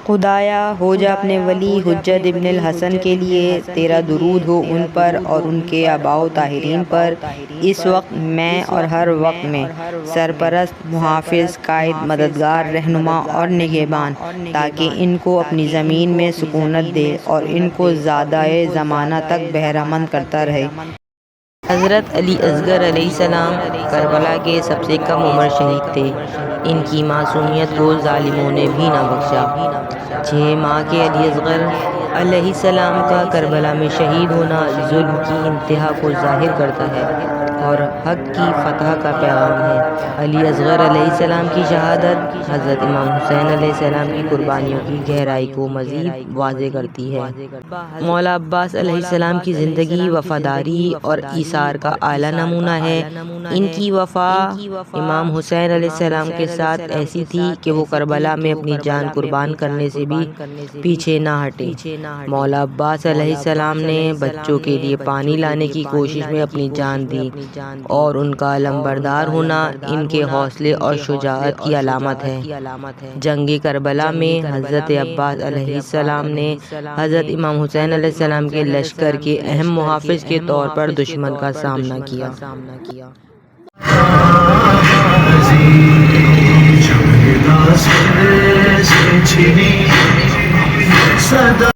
خدایا ہو جا اپنے ولی حجت ابن الحسن کے لیے، تیرا درود ہو ان پر اور ان کے آباء و طاہرین پر، اس وقت میں اور ہر وقت میں، سرپرست، محافظ، قائد، مددگار، رہنما اور نگہبان، تاکہ ان کو اپنی زمین میں سکونت دے اور ان کو زادہ زمانہ تک بہرہ مند کرتا رہے۔ حضرت علی اصغر علیہ السلام کربلا کے سب سے کم عمر شہید تھے۔ ان کی معصومیت کو ظالموں نے بھی نہ بخشا۔ 6 ماہ کے علی اصغر علیہ السلام کا کربلا میں شہید ہونا ظلم کی انتہا کو ظاہر کرتا ہے اور حق کی فتح کا پیغام ہے۔ علی اصغر علیہ السلام کی شہادت حضرت امام حسین علیہ السلام کی قربانیوں کی گہرائی کو مزید واضح کرتی ہے۔ مولا عباس علیہ السلام کی زندگی وفاداری اور ایثار کا اعلیٰ نمونہ ہے۔ ان کی وفا امام حسین علیہ السلام کے ساتھ ایسی تھی کہ وہ کربلا میں اپنی جان قربان کرنے سے بھی پیچھے نہ ہٹے۔ مولا عباس علیہ السلام نے بچوں کے لیے پانی لانے کی کوشش میں اپنی جان دی اور ان کا علمبردار ہونا ان کے حوصلے اور شجاعت کی علامت ہے۔ جنگ کربلا میں حضرت عباس علیہ السلام نے حضرت امام حسین علیہ السلام کے لشکر کے اہم محافظ کے طور پر دشمن کا سامنا کیا۔ جب ندا سر سے چھنی